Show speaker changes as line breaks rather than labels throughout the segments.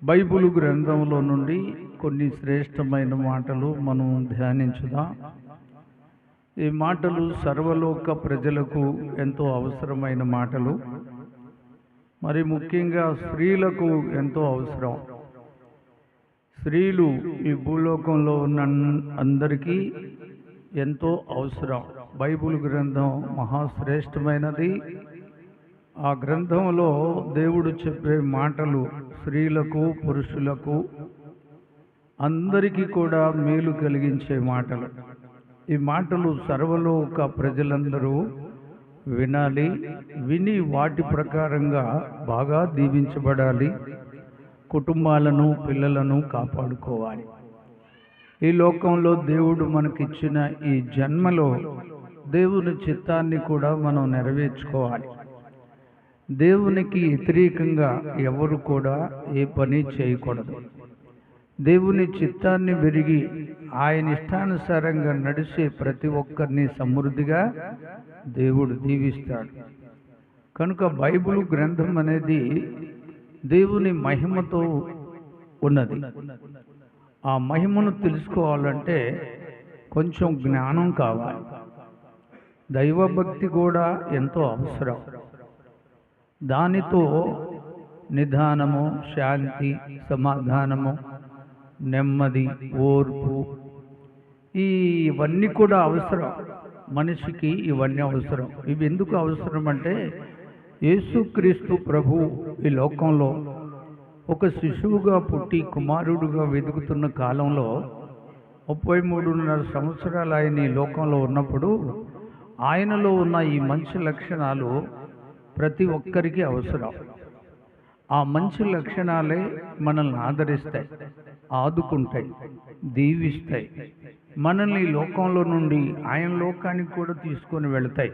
Bible గ్రంథంలో నుండి కొన్ని శ్రేష్టమైన మాటలు మనం ధ్యానించుదాం. ఈ మాటలు సర్వలోక ప్రజలకు ఎంతో అవసరమైన మాటలు. మరి ముఖ్యంగా స్త్రీలకు ఎంతో అవసరం. స్త్రీలు ఈ భూలోకంలో ఉన్న అందరికీ ఎంతో అవసరం. బైబిల్ గ్రంథం మహాశ్రేష్టమైనది. ఆ గ్రంథంలో దేవుడు చెప్పే మాటలు స్త్రీలకు, పురుషులకు అందరికీ కూడా మేలు కలిగించే మాటలు. ఈ మాటలు సర్వలోక ప్రజలందరూ వినాలి. విని వాటి ప్రకారంగా బాగా దీవించబడాలి. కుటుంబాలను, పిల్లలను కాపాడుకోవాలి. ఈ లోకంలో దేవుడు మనకిచ్చిన ఈ జన్మలో దేవుని చిత్తాన్ని కూడా మనం నెరవేర్చుకోవాలి. దేవునికి వ్యతిరేకంగా ఎవరు కూడా ఏ పని చేయకూడదు. దేవుని చిత్తాన్ని విరిగి ఆయన ఇష్టానుసారంగా నడిచే ప్రతి ఒక్కరిని సమృద్ధిగా దేవుడు దీవిస్తాడు. కనుక బైబిల్ గ్రంథం అనేది దేవుని మహిమతో ఉన్నది. ఆ మహిమను తెలుసుకోవాలంటే కొంచెం జ్ఞానం కావాలి. దైవభక్తి కూడా ఎంతో అవసరం. దానితో నిదానము, శాంతి, సమాధానము, నెమ్మది, ఓర్పు ఇవన్నీ కూడా అవసరం. మనిషికి ఇవన్నీ అవసరం. ఇవి ఎందుకు అవసరం అంటే యేసుక్రీస్తు ప్రభు ఈ లోకంలో ఒక శిశువుగా పుట్టి కుమారుడుగా వెతుకుతున్న కాలంలో 33.5 సంవత్సరాలు ఆయన ఈ లోకంలో ఉన్నప్పుడు ఆయనలో ఉన్న ఈ మంచి లక్షణాలు ప్రతి ఒక్కరికి అవసరం. ఆ మంచి లక్షణాలే మనల్ని ఆదరిస్తాయి, ఆదుకుంటాయి, దీవిస్తాయి. మనల్ని ఈ లోకంలో నుండి ఆయన లోకానికి కూడా తీసుకొని వెళతాయి.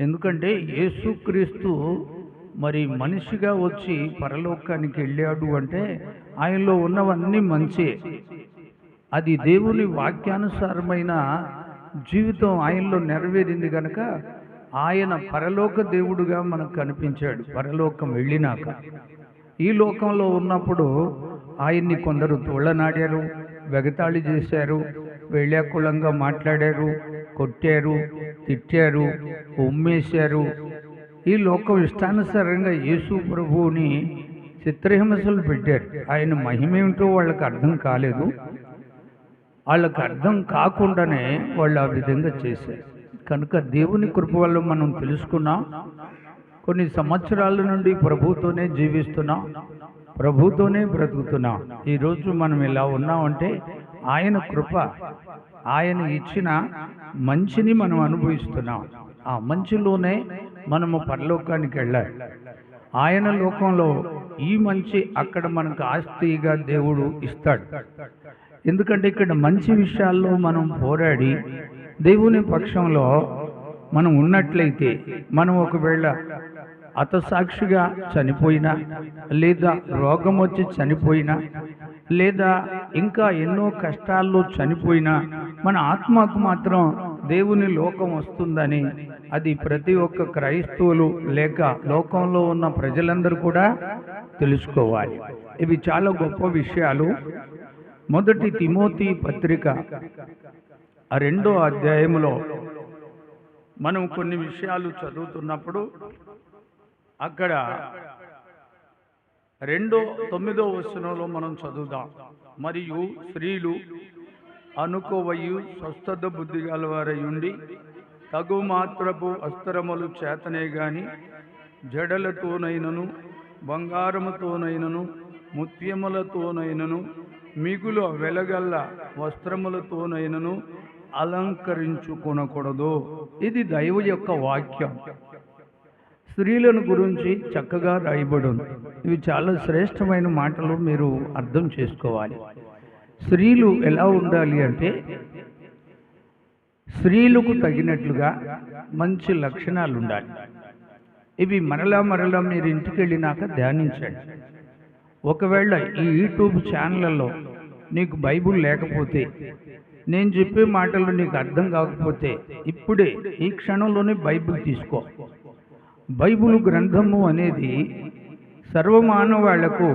ఎందుకంటే యేసుక్రీస్తు మరి మనిషిగా వచ్చి పరలోకానికి వెళ్ళాడు అంటే ఆయనలో ఉన్నవన్నీ మంచి. అది దేవుని వాక్యానుసారమైన జీవితం ఆయనలో నెరవేరింది కనుక ఆయన పరలోక దేవుడుగా మనకు కనిపించాడు. పరలోకం వెళ్ళినాక ఈ లోకంలో ఉన్నప్పుడు ఆయన్ని కొందరు తోళ్ళనాడారు, వెగతాళి చేశారు, వేళాకుళంగా మాట్లాడారు, కొట్టారు, తిట్టారు, ఉమ్మేశారు. ఈ లోకం ఇష్టానుసారంగా యేసు ప్రభువుని చిత్రహింసలు పెట్టారు. ఆయన మహిమేమిటో వాళ్ళకి అర్థం కాలేదు. వాళ్ళకి అర్థం కాకుండానే వాళ్ళు ఆ విధంగా చేశారు. కనుక దేవుని కృప వల్ల మనం తెలుసుకున్నాం. కొన్ని సంవత్సరాల నుండి ప్రభుతోనే జీవిస్తున్నాం, ప్రభుతోనే బ్రతుకుతున్నాం. ఈరోజు మనం ఇలా ఉన్నామంటే ఆయన కృప, ఆయన ఇచ్చిన మంచిని మనం అనుభవిస్తున్నాం. ఆ మంచిలోనే మనము పరలోకానికి వెళ్ళాలి. ఆయన లోకంలో ఈ మంచి అక్కడ మనకు ఆస్తిగా దేవుడు ఇస్తాడు. ఎందుకంటే ఇక్కడ మంచి విషయాల్లో మనం పోరాడి దేవుని పక్షంలో మనం ఉన్నట్లయితే, మనం ఒకవేళ హతసాక్షిగా చనిపోయినా, లేదా రోగం వచ్చి చనిపోయినా, లేదా ఇంకా ఎన్నో కష్టాల్లో చనిపోయినా, మన ఆత్మకు మాత్రం దేవుని లోకం వస్తుందని అది ప్రతి ఒక్క క్రైస్తవులు లేక లోకంలో ఉన్న ప్రజలందరూ కూడా తెలుసుకోవాలి. ఇవి చాలా గొప్ప విషయాలు. మొదటి తిమోతి పత్రిక 2వ అధ్యాయంలో మనం కొన్ని విషయాలు చదువుతున్నప్పుడు అక్కడ 9వ వచనంలో మనం చదువుదాం. మరియు స్త్రీలు అనుకోవయు స్వస్థత బుద్ధి గలవారయుండి తగు మాత్రపు వస్త్రములు చేతనే గాని జడలతోనైనను, బంగారముతోనైనను, ముత్యములతోనైనను, మిగులు వెలగల్ల వస్త్రములతోనైనను అలంకరించుకొనకూడదు. ఇది దైవ యొక్క వాక్యం. స్త్రీలను గురించి చక్కగా రాయబడి ఉంది. ఇవి చాలా శ్రేష్టమైన మాటలు, మీరు అర్థం చేసుకోవాలి. స్త్రీలు ఎలా ఉండాలి అంటే స్త్రీలకు తగినట్లుగా మంచి లక్షణాలు ఉండాలి. ఇవి మరలా మీరు ఇంటికి వెళ్ళినాక ధ్యానించండి. ఒకవేళ ఈ యూట్యూబ్ ఛానళ్ళలో నీకు బైబిల్ లేకపోతే, నేను చెప్పే మాటలు నీకు అర్థం కాకపోతే, ఇప్పుడే ఈ క్షణంలోనే బైబిల్ తీసుకో. బైబిల్ గ్రంథము అనేది సర్వమానవాళ్లకు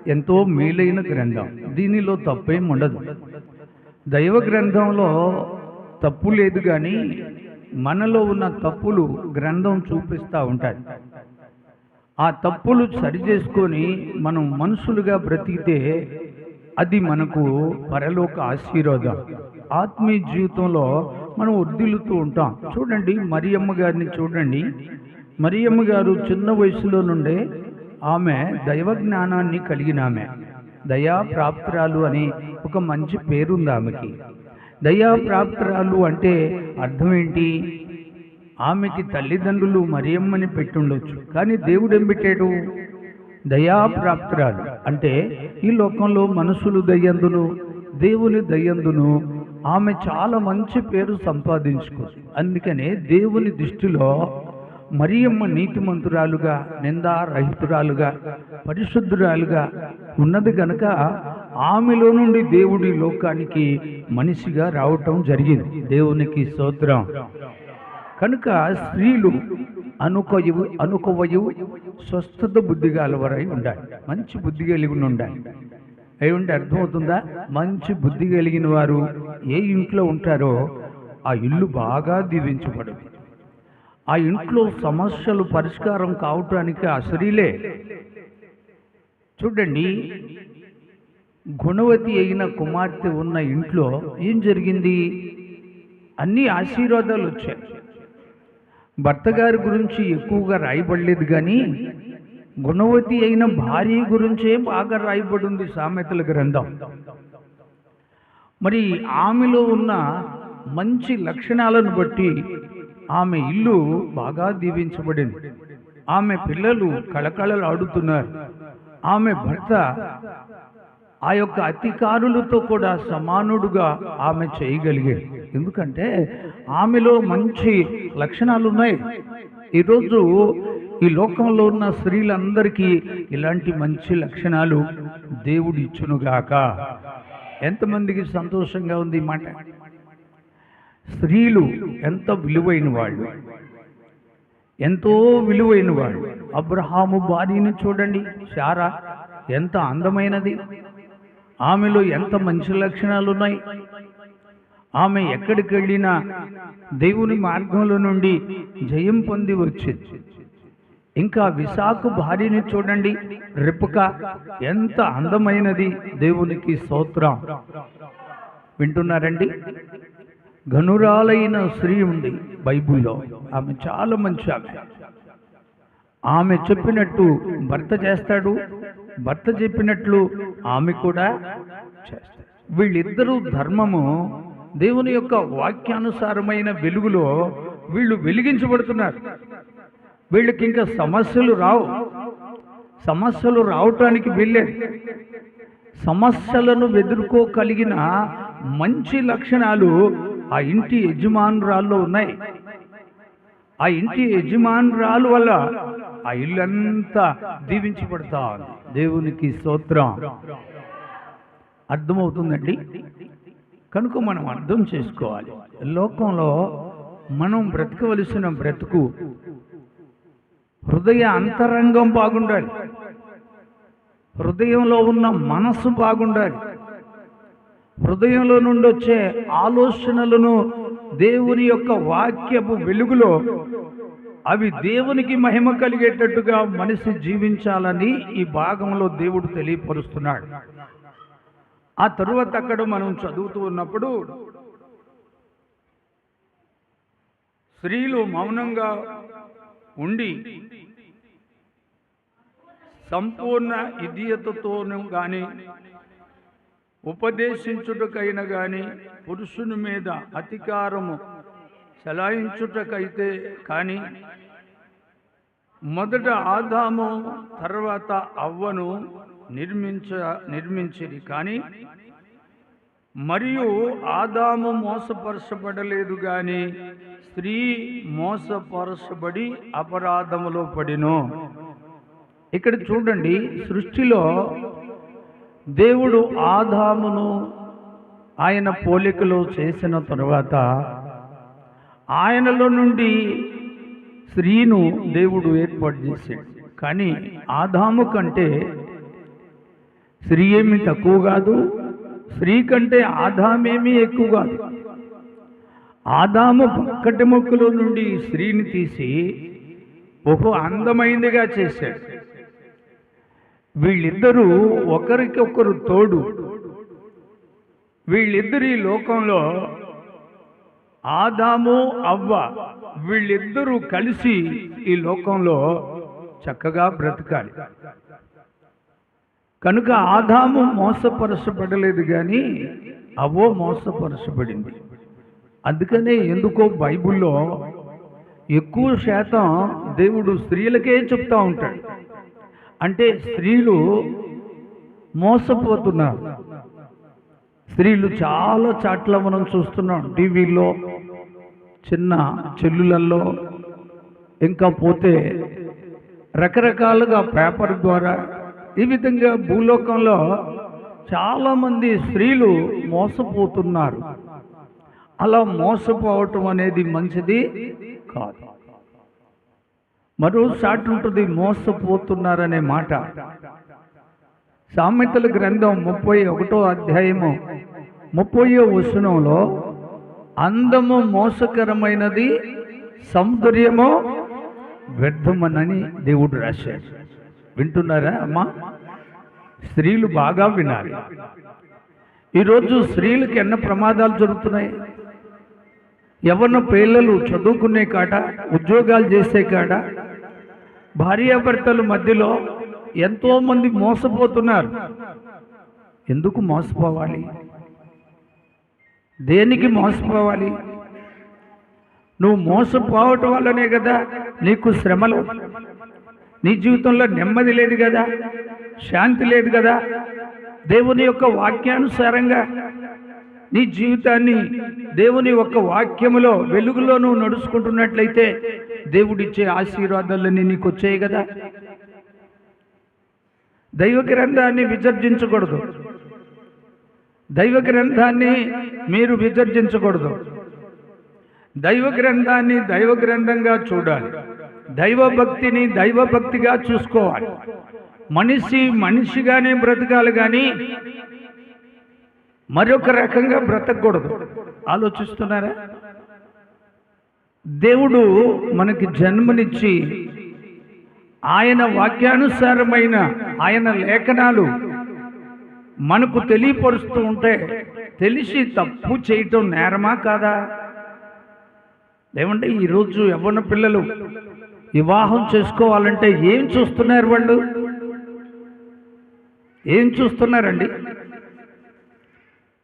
ఎంతో మేలైన గ్రంథం, దీనిలో తప్పేం ఉండదు. దైవ గ్రంథంలో తప్పు లేదు, కానీ మనలో ఉన్న తప్పులు గ్రంథం చూపిస్తూ ఉంటుంది. ఆ తప్పులు సరిచేసుకొని మనం మనుషులుగా బ్రతికితే అది మనకు పరలోక ఆశీర్వాదం. ఆత్మీయ జీవితంలో మనం వర్ధిల్లుతూ ఉంటాం. చూడండి, మరియమ్మ గారిని చూడండి. మరియమ్మ గారు చిన్న వయసులో నుండే ఆమె దైవ జ్ఞానాన్ని కలిగిన ఆమె. దయాప్రాప్తురాలు అని ఒక మంచి పేరుంది ఆమెకి. దయాప్రాప్తురాలు అంటే అర్థం ఏంటి? ఆమెకి తల్లిదండ్రులు మరియమ్మని పెట్టుండొచ్చు, కానీ దేవుడు ఏం పెట్టాడు? దయాప్రాప్తురాలు అంటే ఈ లోకంలో మనుషులు దయ్యందును, దేవుని దయ్యందును ఆమె చాలా మంచి పేరు సంపాదించుకుంది. అందుకనే దేవుని దృష్టిలో మరియమ్మ నీతిమంతురాలుగా, నిందారహితురాలుగా, పరిశుద్ధురాలుగా ఉన్నది కనుక ఆమెలో నుండి దేవుడి లోకానికి మనిషిగా రావటం జరిగింది. దేవునికి స్తోత్రం. కనుక స్త్రీలు అనుకోవయు స్వస్థత బుద్ధి గలవరై ఉండాలి, మంచి బుద్ధి కలిగి ఉండాలి. అయి ఉంటే అర్థమవుతుందా? మంచి బుద్ధి కలిగిన వారు ఏ ఇంట్లో ఉంటారో ఆ ఇల్లు బాగా దీవించబడుతుంది. ఆ ఇంట్లో సమస్యలు పరిష్కారం కావటానికి ఆ స్త్రీలే. చూడండి, గుణవతి అయిన కుమార్తె ఉన్న ఇంట్లో ఏం జరిగింది? అన్ని ఆశీర్వాదాలు వచ్చాయి. భర్త గారి గురించి ఎక్కువగా రాయబడలేదు, కానీ గుణవతి అయిన భార్య గురించే బాగా రాయబడింది సామెతల గ్రంథం. మరి ఆమెలో ఉన్న మంచి లక్షణాలను బట్టి ఆమె ఇల్లు బాగా దీవించబడింది. ఆమె పిల్లలు కళకళలాడుతున్నారు. ఆమె భర్త ఆ యొక్క అధికారులతో కూడా సమానుడుగా ఆమె చేయగలిగాడు. ఎందుకంటే ఆమెలో మంచి లక్షణాలు ఉన్నాయి. ఈరోజు ఈ లోకంలో ఉన్న స్త్రీలందరికీ ఇలాంటి మంచి లక్షణాలు దేవుడు ఇచ్చునుగాక. ఎంతమందికి సంతోషంగా ఉంది ఈ మాట? స్త్రీలు ఎంత విలువైన వాళ్ళు, ఎంతో విలువైన వాళ్ళు. అబ్రహాము భార్యని చూడండి, శారా ఎంత అందమైనది. ఆమెలో ఎంత మంచి లక్షణాలు ఉన్నాయి. ఆమె ఎక్కడికి వెళ్ళినా దేవుని మార్గంలో నుండి జయం పొంది వచ్చింది. ఇంకా విశాఖ భార్యని చూడండి, రిబ్కా ఎంత అందమైనది. దేవునికి స్తోత్రం. వింటున్నారండి? ఘనురాలైన స్త్రీ ఉంది బైబిల్లో, ఆమె చాలా మంచి ఆమె. ఆమె చెప్పినట్టు భర్త చేస్తాడు, భర్త చెప్పినట్లు ఆమె కూడా చేస్తాడు. వీళ్ళిద్దరూ ధర్మము, దేవుని యొక్క వాక్యానుసారమైన వెలుగులో వీళ్ళు వెలిగించబడుతున్నారు. వీళ్ళకి ఇంకా సమస్యలు రావు. సమస్యలు రావటానికి వీళ్ళేది. సమస్యలను ఎదుర్కోగలిగిన మంచి లక్షణాలు ఆ ఇంటి యజమానురాల్లో ఉన్నాయి. ఆ ఇంటి యజమానురాలు వల్ల ఆ ఇల్లంతా దీవించబడతా ఉంది. దేవునికి స్తోత్రం. అర్థమవుతుందండి? కనుక మనం అర్థం చేసుకోవాలి, లోకంలో మనం బ్రతకవలసిన బ్రతుకు హృదయ అంతరంగం బాగుండాలి, హృదయంలో ఉన్న మనసు బాగుండాలి. హృదయంలో నుండి వచ్చే ఆలోచనలను దేవుని యొక్క వాక్యపు వెలుగులో అవి దేవునికి మహిమ కలిగేటట్టుగా మనిషి జీవించాలని ఈ భాగంలో దేవుడు తెలియపరుస్తున్నాడు. ఆ తరువాత అక్కడ మనం చదువుతూ ఉన్నప్పుడు స్త్రీలు మౌనంగా ఉండి సంపూర్ణ విధేయతతోనూ కానీ ఉపదేశించుటకైనా కానీ పురుషుని మీద అధికారము చలాయించుటకైతే కానీ మొదట ఆదాము తర్వాత అవ్వను నిర్మించిరి, కానీ మరియు ఆదాము మోసపరచబడలేదు, కానీ స్త్రీ మోసపరచబడి అపరాధములో పడిను. ఇక్కడ చూడండి, సృష్టిలో దేవుడు ఆదామును ఆయన పోలికలో చేసిన తరువాత ఆయనలో నుండి స్త్రీను దేవుడు ఏర్పాటు చేశాడు. కానీ ఆదాము కంటే స్త్రీ ఏమి తక్కువ కాదు, స్త్రీ కంటే ఆదామేమీ ఎక్కువ కాదు. ఆదాము పక్కటి మొక్కలో నుండి స్త్రీని తీసి బహు అందమైనదిగా చేశాడు. వీళ్ళిద్దరూ ఒకరికొకరు తోడు. వీళ్ళిద్దరి లోకంలో ఆదాము అవ్వ వీళ్ళిద్దరూ కలిసి ఈ లోకంలో చక్కగా బ్రతకాలి. కనుక ఆదాము మోసపరచబడలేదు, కానీ అవ్వ మోసపరచబడింది. అందుకనే ఎందుకో బైబిల్లో ఎక్కువ శాతం దేవుడు స్త్రీలకే చెప్తా ఉంటాడు. అంటే స్త్రీలు మోసపోతున్నారు. స్త్రీలు చాలా చాట్ల మనం చూస్తున్నాం, టీవీలో, చిన్న చెల్లులలో, ఇంకా పోతే రకరకాలుగా పేపర్ ద్వారా, ఈ విధంగా భూలోకంలో చాలామంది స్త్రీలు మోసపోతున్నారు. అలా మోసపోవటం అనేది మంచిది కాదు. మరో సాటి ఉంటుంది మోసపోతున్నారనే మాట. సామెతల గ్రంథం 31వ అధ్యాయము 30వ వచనంలో అందము మోసకరమైనది, సౌందర్యము వ్యర్థమనని దేవుడు రాశాడు. వింటున్నారా అమ్మా? స్త్రీలు బాగా వినాలి. ఈరోజు స్త్రీలకు ఎన్న ప్రమాదాలు జరుగుతున్నాయి. ఎవరిన పిల్లలు చదువుకునే కాడ, ఉద్యోగాలు చేసే కాడ, భార్యాభర్తల మధ్యలో ఎంతోమంది మోసపోతున్నారు. ఎందుకు మోసపోవాలి? దేనికి మోసపోవాలి? నువ్వు మోసపోవటం వల్లనే కదా నీకు శ్రమలు, నీ జీవితంలో నెమ్మది లేదు కదా, శాంతి లేదు కదా. దేవుని యొక్క వాక్యానుసారంగా నీ జీవితాన్ని దేవుని యొక్క వాక్యములో వెలుగులో నువ్వు నడుచుకుంటున్నట్లయితే దేవుడిచ్చే ఆశీర్వాదాలన్నీ నీకు వచ్చాయి కదా. దైవ గ్రంథాన్ని విసర్జించకూడదు. దైవ గ్రంథాన్ని మీరు విసర్జించకూడదు. దైవ గ్రంథాన్ని దైవ గ్రంథంగా చూడాలి. దైవభక్తిని దైవభక్తిగా చూసుకోవాలి. మనిషి మనిషిగానే బ్రతకాలి, కానీ మరొక రకంగా బ్రతకూడదు. ఆలోచిస్తున్నారా? దేవుడు మనకి జన్మనిచ్చి ఆయన వాక్యానుసారమైన ఆయన లేఖనాలు మనకు తెలియపరుస్తూ ఉంటే తెలిసి తప్పు చేయటం నేరమా కాదా? ఏమంటే ఈరోజు యవ్వన పిల్లలు వివాహం చేసుకోవాలంటే ఏం చూస్తున్నారు? వాళ్ళు ఏం చూస్తున్నారండి?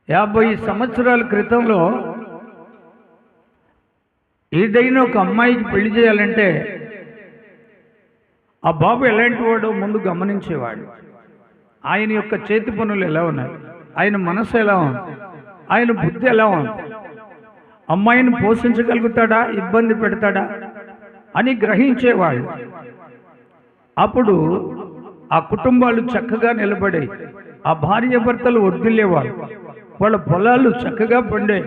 50 సంవత్సరాల క్రితంలో ఏదైనా ఒక అమ్మాయికి పెళ్లి చేయాలంటే ఆ బాబు ఎలాంటి వాడో ముందు గమనించేవాడు. ఆయన యొక్క చేతి పనులు ఎలా ఉన్నాయి, ఆయన మనసు ఎలా ఉంది, ఆయన బుద్ధి ఎలా ఉంది, అమ్మాయిని పోషించగలుగుతాడా, ఇబ్బంది పెడతాడా అని గ్రహించేవాళ్ళు. అప్పుడు ఆ కుటుంబాలు చక్కగా నిలబడే, ఆ భార్యాభర్తలు వర్ధిల్లేవాళ్ళు, వాళ్ళ పొలాలు చక్కగా పండే,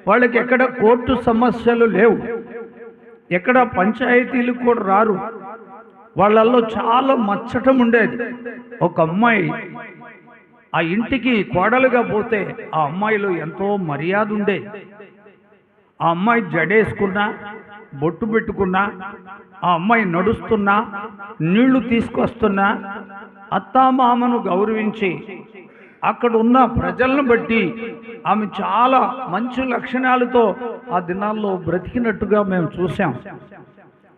వాళ్ళకి ఎక్కడ కోర్టు సమస్యలు లేవు, ఎక్కడ పంచాయతీలు కూడా రారు. వాళ్ళల్లో చాలా మచ్చటం ఉండేది. ఒక అమ్మాయి ఆ ఇంటికి కోడలుగా పోతే ఆ అమ్మాయిలో ఎంతో మర్యాద ఉండేది. ఆ అమ్మాయి జడేసుకున్నా, బొట్టు పెట్టుకున్నా, ఆ అమ్మాయి నడుస్తున్నా, నీళ్లు తీసుకొస్తున్నా, అత్తామామను గౌరవించి అక్కడ ఉన్న ప్రజలను బట్టి ఆమె చాలా మంచి లక్షణాలతో ఆ దినాల్లో బ్రతికినట్టుగా మేము చూసాం.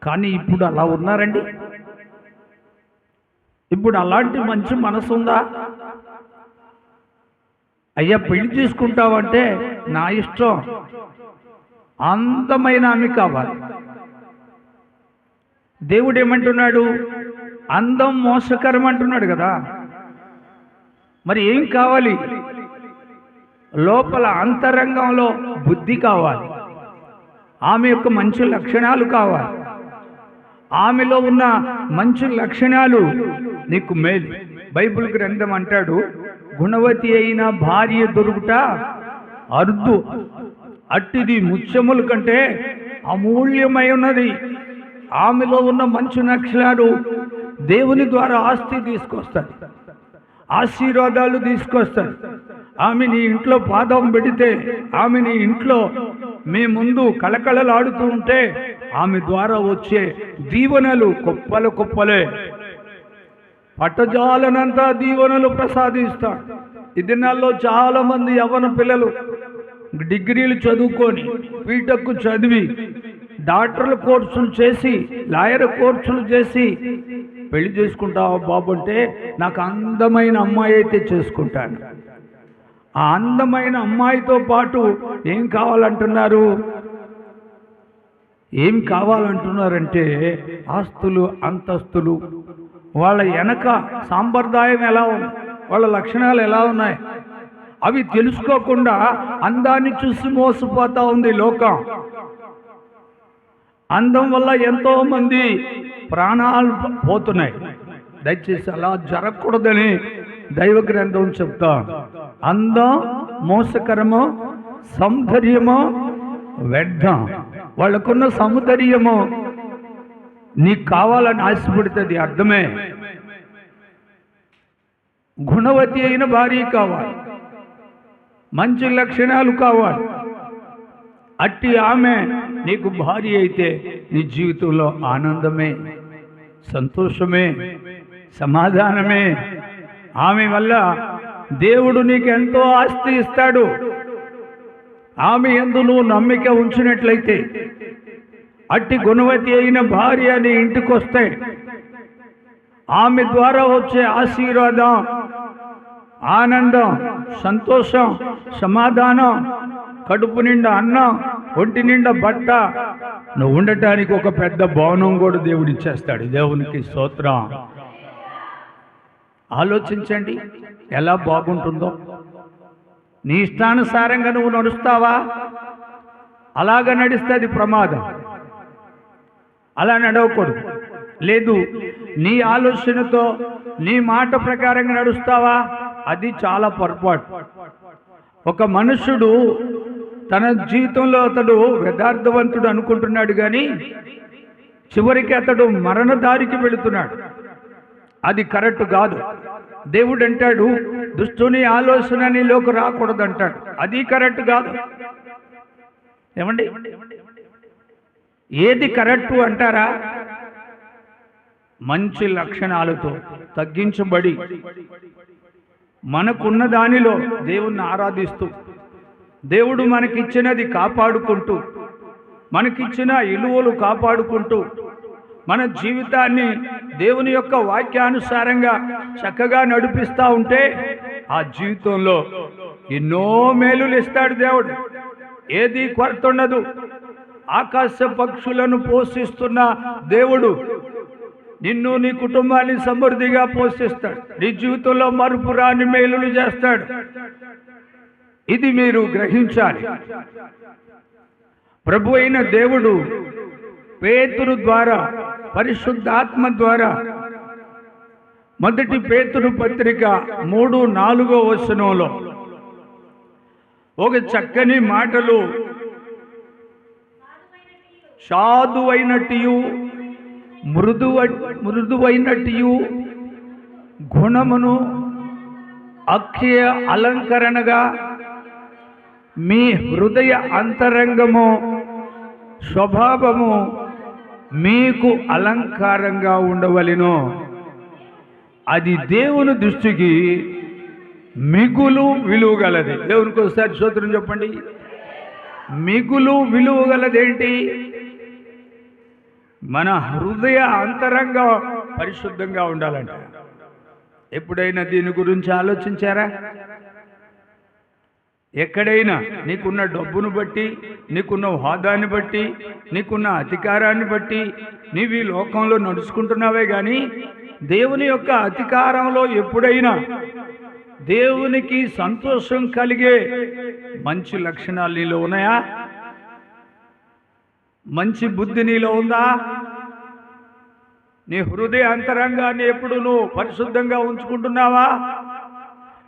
కానీ ఇప్పుడు అలా ఉన్నారండి? ఇప్పుడు అలాంటి మంచి మనసు ఉందా? అయ్యా పెళ్లి చేసుకుంటావంటే నా ఇష్టం, అందమైన ఆమె కావాలి. దేవుడు ఏమంటున్నాడు? అందం మోసకరం అంటున్నాడు కదా. మరి ఏం కావాలి? లోపల అంతరంగంలో బుద్ధి కావాలి, ఆమె యొక్క మంచి లక్షణాలు కావాలి. ఆమెలో ఉన్న మంచి లక్షణాలు నీకు మేలు. బైబిల్ గ్రంథం అంటాడు, గుణవతి అయిన భార్య దొరుకుట అరుదు, అట్టిది ముత్యముల కంటే అమూల్యమై ఉన్నది. ఆమెలో ఉన్న మంచి లక్షణాలు దేవుని ద్వారా ఆస్తి తీసుకొస్తాయి. ఆశీర్వాదాలు తీసుకొస్తాడు. ఆమె నీ ఇంట్లో పాదం పెడితే, ఆమె నీ ఇంట్లో మీ ముందు కళకళలాడుతూ ఉంటే ఆమె ద్వారా వచ్చే దీవెనలు కుప్పలు కుప్పలే, పట్టజాలనంతా దీవెనలు ప్రసాదిస్తాడు. ఈ దినాల్లో చాలా మంది యవ్వన పిల్లలు డిగ్రీలు చదువుకొని, బీటెక్ చదివి, డాక్టర్ల కోర్సులు చేసి, లాయర్ కోర్సులు చేసి పెళ్లి చేసుకుంటావా బాబు అంటే, నాకు అందమైన అమ్మాయి అయితే చేసుకుంటాను. ఆ అందమైన అమ్మాయితో పాటు ఏం కావాలంటున్నారు? ఏం కావాలంటున్నారంటే ఆస్తులు, అంతస్తులు. వాళ్ళ వెనక సాంప్రదాయం ఎలా ఉంది, వాళ్ళ లక్షణాలు ఎలా ఉన్నాయి, అవి తెలుసుకోకుండా అందాన్ని చూసి మోసపోతా ఉంది లోకం. అందం వల్ల ఎంతో మంది ప్రాణాలు పోతున్నాయి. దయచేసి అలా జరగకూడదని దైవ గ్రంథం చెప్తా. అందం మోసకరము, సౌందర్యము వ్యర్థం. వాళ్ళకున్న సౌందర్యము నీకు కావాలని ఆశపడుతుంది, అర్థమే. గుణవతి అయిన భార్య కావాలి, మంచి లక్షణాలు కావాలి. అట్టి ఆమె నీకు భార్య అయితే నీ జీవితంలో ఆనందమే, సంతోషమే, సమాధానమే. ఆమె వల్ల దేవుడు నీకు ఎంతో ఆస్తి ఇస్తాడు. ఆమె యందు నువ్వు నమ్మిక ఉంచినట్లయితే, అట్టి గుణవతి అయిన భార్య నీ ఇంటికి వస్తే ఆమె ద్వారా వచ్చే ఆశీర్వాదం, ఆనందం, సంతోషం, సమాధానం, కడుపు నిండా అన్నం, ఒంటి నిండా బట్ట, నువ్వు ఉండటానికి ఒక పెద్ద భవనం కూడా దేవుడు ఇచ్చేస్తాడు. దేవునికి స్తోత్రం. ఆలోచించండి ఎలా బాగుంటుందో. నీ ఇష్టానుసారంగా నువ్వు నడుస్తావా? అలాగ నడిస్తే అది ప్రమాదం. అలా నడవకూడదు. లేదు, నీ ఆలోచనతో నీ మాట ప్రకారంగా నడుస్తావా? అది చాలా పొరపాటు. ఒక మనుషుడు తన జీవితంలో అతడు యథార్థవంతుడు అనుకుంటున్నాడు, కానీ చివరికి అతడు మరణదారికి వెళుతున్నాడు. అది కరెక్ట్ కాదు. దేవుడు అంటాడు, దుష్టుని ఆలోచన నీలోకి రాకూడదంటాడు. అది కరెక్ట్ కాదు. ఏమండి, ఏది కరెక్టు అంటారా? మంచి లక్షణాలతో తగ్గించబడి మనకున్న దానిలో దేవుణ్ణి ఆరాధిస్తూ, దేవుడు మనకిచ్చినది కాపాడుకుంటూ, మనకిచ్చిన విలువలు కాపాడుకుంటూ, మన జీవితాన్ని దేవుని యొక్క వాక్యానుసారంగా చక్కగా నడిపిస్తూ ఉంటే ఆ జీవితంలో ఎన్నో మేలులు ఇస్తాడు దేవుడు. ఏది కొరత ఉండదు. ఆకాశ పక్షులను పోషిస్తున్న దేవుడు నిన్ను, నీ కుటుంబాన్ని సమృద్ధిగా పోషిస్తాడు. నీ జీవితంలో మరుపురాని మేలులు చేస్తాడు. ఇది మీరు గ్రహించాలి. ప్రభు అయిన దేవుడు పేతురు ద్వారా, పరిశుద్ధాత్మ ద్వారా, మొదటి పేతురు పత్రిక 3:4 వచనంలో ఒక చక్కని మాటలు, సాధువైనట్టు మృదువైనట్టు గుణమును అక్షయ అలంకరణగా మీ హృదయ అంతరంగము స్వభావము మీకు అలంకారంగా ఉండవలెను. అది దేవుని దృష్టికి మిగులు విలువగలది. దేవునికి ఒకసారి స్తోత్రం చెప్పండి. మిగులు విలువగలదేంటి? మన హృదయ అంతరంగం పరిశుద్ధంగా ఉండాలంట. ఎప్పుడైనా దీని గురించి ఆలోచించారా? ఎక్కడైనా నీకున్న డబ్బును బట్టి, నీకున్న హోదాన్ని బట్టి, నీకున్న అధికారాన్ని బట్టి నీవు ఈ లోకంలో నడుచుకుంటున్నావే కానీ దేవుని యొక్క అధికారంలో ఎప్పుడైనా దేవునికి సంతోషం కలిగే మంచి లక్షణాలు నీలో ఉన్నాయా? మంచి బుద్ధి నీలో ఉందా? నీ హృదయ అంతరంగాన్ని ఎప్పుడు నువ్వు పరిశుద్ధంగా ఉంచుకుంటున్నావా?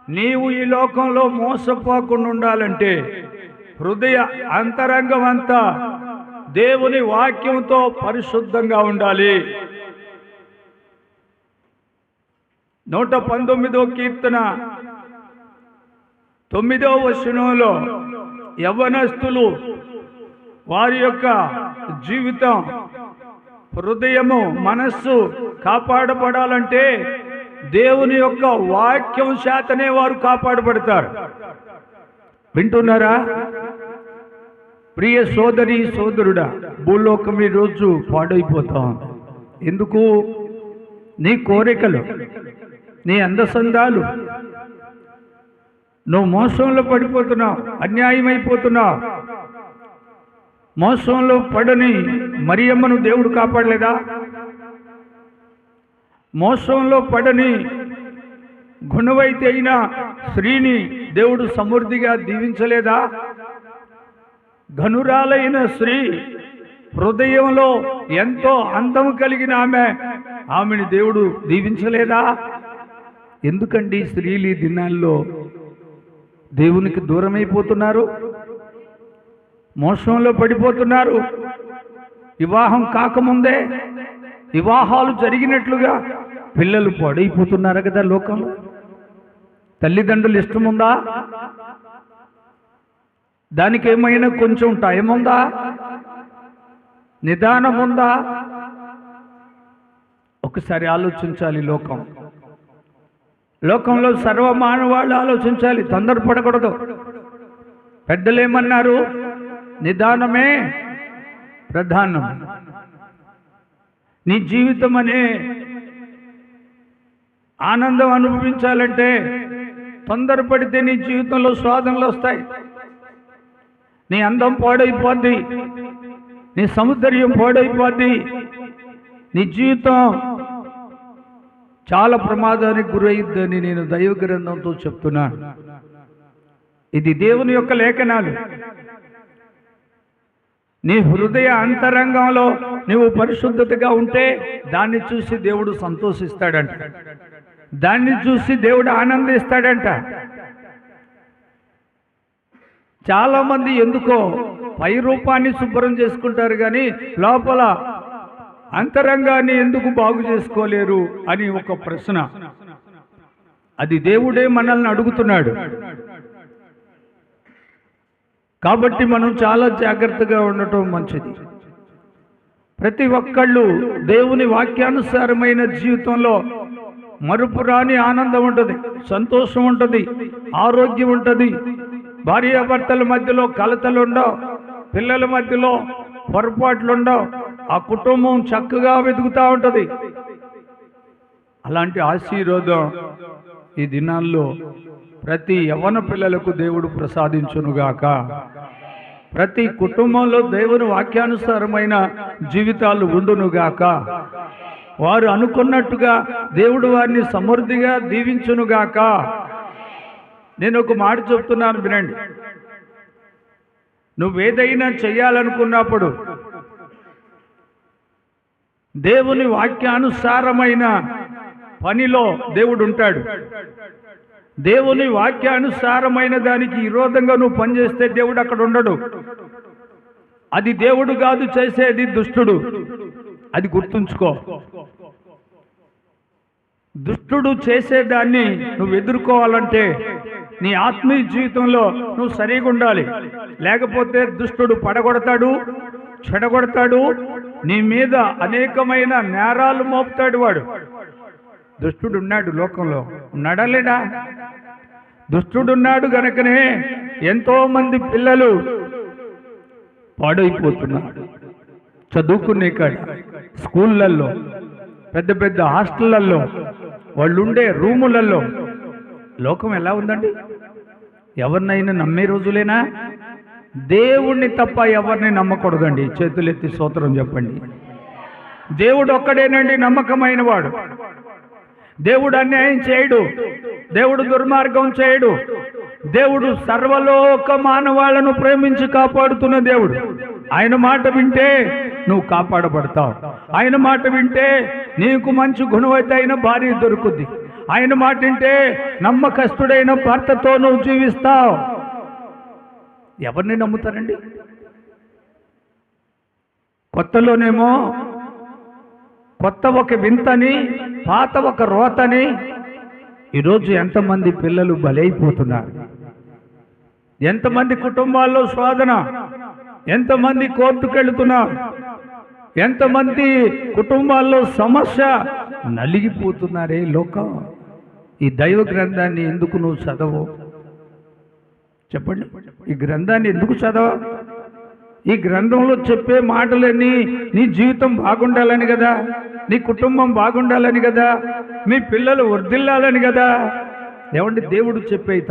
నీవు ఈ లోకంలో మోసపోకుండా ఉండాలంటే హృదయ అంతరంగం అంతా దేవుని వాక్యంతో పరిశుద్ధంగా ఉండాలి. 119వ కీర్తన 9వ వచనంలో యవ్వనస్తులు వారి యొక్క జీవితం, హృదయము, మనస్సు కాపాడబడాలంటే దేవుని యొక్క వాక్యం చేతనే వారు కాపాడబడతారు. వింటున్నారా ప్రియ సోదరి సోదరుడా? భూలోకం ఈరోజు పాడైపోతాం. ఎందుకు? నీ కోరికలు, నీ అందసందాలు, నువ్వు మోసంలో పడిపోతున్నావు, అన్యాయమైపోతున్నావు. మోసంలో పడని మరియమ్మను దేవుడు కాపాడలేదా? మోసంలో పడని గుణవైతే అయిన స్త్రీని దేవుడు సమృద్ధిగా దీవించలేదా? ఘనురాలైన స్త్రీ, హృదయంలో ఎంతో అందం కలిగిన ఆమెని దేవుడు దీవించలేదా? ఎందుకండి స్త్రీలు ఈ దినాల్లో దేవునికి దూరమైపోతున్నారు, మోసంలో పడిపోతున్నారు? వివాహం కాకముందే వివాహాలు జరిగినట్లుగా పిల్లలు పాడైపోతున్నారు కదా లోకంలో. తల్లిదండ్రులు ఇష్టముందా? దానికి ఏమైనా కొంచెం టైం ఉందా? నిదానం ఉందా? ఒకసారి ఆలోచించాలి. లోకంలో సర్వమానవాళ్ళు ఆలోచించాలి, తొందరపడకూడదు. పెద్దలేమన్నారు? నిదానమే ప్రధానం. నీ జీవితం అనే ఆనందం అనుభవించాలంటే తొందరపడితే నీ జీవితంలో శోధనలు వస్తాయి. నీ అందం పాడైపోద్ది, నీ సౌందర్యం పాడైపోద్ది, నీ జీవితం చాలా ప్రమాదానికి గురయ్యిద్దని నేను దైవ గ్రంథంతో చెప్తున్నాను. ఇది దేవుని యొక్క లేఖనాలు. నీ హృదయ అంతరంగంలో నువ్వు పరిశుద్ధతగా ఉంటే దాన్ని చూసి దేవుడు సంతోషిస్తాడంట, దాన్ని చూసి దేవుడు ఆనందిస్తాడంట. చాలామంది ఎందుకో పై రూపాన్ని శుభ్రం చేసుకుంటారు కానీ లోపల అంతరంగాన్ని ఎందుకు బాగు చేసుకోలేరు అని ఒక ప్రశ్న. అది దేవుడే మనల్ని అడుగుతున్నాడు. కాబట్టి మనం చాలా జాగ్రత్తగా ఉండటం మంచిది. ప్రతి ఒక్కళ్ళు దేవుని వాక్యానుసారమైన జీవితంలో మరుపురాని ఆనందం ఉంటుంది, సంతోషం ఉంటుంది, ఆరోగ్యం ఉంటుంది. భార్యాభర్తల మధ్యలో కలతలు ఉండవు, పిల్లల మధ్యలో పొరపాట్లు ఉండవు, ఆ కుటుంబం చక్కగా వెతుకుతూ ఉంటుంది. అలాంటి ఆశీర్వాదం ఈ దినాల్లో ప్రతి యవ్వన పిల్లలకు దేవుడు ప్రసాదించునుగాక. ప్రతి కుటుంబంలో దేవుని వాక్యానుసారమైన జీవితాలు ఉండునుగాక. వారు అనుకున్నట్టుగా దేవుడు వారిని సమృద్ధిగా దీవించునుగాక. నేను ఒక మాట చెప్తున్నాను, వినండి. నువ్వేదైనా చెయ్యాలనుకున్నప్పుడు దేవుని వాక్యానుసారమైన పనిలో దేవుడు ఉంటాడు. దేవుని వాక్యానుసారమైన దానికి విరోధంగా నువ్వు పనిచేస్తే దేవుడు అక్కడ ఉండడు. అది దేవుడు కాదు చేసేది, దుష్టుడు. అది గుర్తుంచుకో. దుష్టుడు చేసేదాన్ని నువ్వు ఎదుర్కోవాలంటే నీ ఆత్మీయ జీవితంలో నువ్వు సరిగా ఉండాలి. లేకపోతే దుష్టుడు పడగొడతాడు, చెడగొడతాడు, నీ మీద అనేకమైన నేరాలు మోపుతాడు. వాడు దుష్టుడు ఉన్నాడు లోకంలో, ఉన్నాడా లేడా? దుష్టుడున్నాడు గనుకనే ఎంతో మంది పిల్లలు పాడైపోతున్నారు. చదువుకునే కాడ, స్కూళ్ళల్లో, పెద్ద పెద్ద హాస్టళ్లలో, వాళ్ళు ఉండే రూములలో లోకం ఎలా ఉందండి? ఎవరినైనా నమ్మే రోజులేనా? దేవుణ్ణి తప్ప ఎవరిని నమ్మకూడదండి. చేతులెత్తి స్తోత్రం చెప్పండి. దేవుడు ఒక్కడేనండి నమ్మకమైన వాడు. దేవుడు అన్యాయం చేయడు, దేవుడు దుర్మార్గం చేయడు. దేవుడు సర్వలోక మానవాళ్లను ప్రేమించి కాపాడుతున్న దేవుడు. ఆయన మాట వింటే నువ్వు కాపాడబడతావు. ఆయన మాట వింటే నీకు మంచి గుణవత్తైన భార్య దొరుకుద్ది. ఆయన మాట వింటే నమ్మకస్తుడైన భర్తతో నువ్వు జీవిస్తావు. ఎవరిని నమ్ముతారండి? కొత్తలోనేమో కొత్త ఒక వింతని, పాత ఒక రోతని, ఈరోజు ఎంతమంది పిల్లలు బలైపోతున్నారు, ఎంతమంది కుటుంబాల్లో శోధన, ఎంతమంది కోర్టుకు వెళుతున్నారు, ఎంతమంది కుటుంబాల్లో సమస్య, నలిగిపోతున్నారే లోకం. ఈ దైవ గ్రంథాన్ని ఎందుకు నువ్వు చదవవు? చెప్పండి, ఈ గ్రంథాన్ని ఎందుకు చదవ? ఈ గ్రంథంలో చెప్పే మాటలన్నీ నీ జీవితం బాగుండాలని కదా, నీ కుటుంబం బాగుండాలని కదా, మీ పిల్లలు వర్ధిల్లాలని కదా. ఏమండి, దేవుడు చెప్పేవి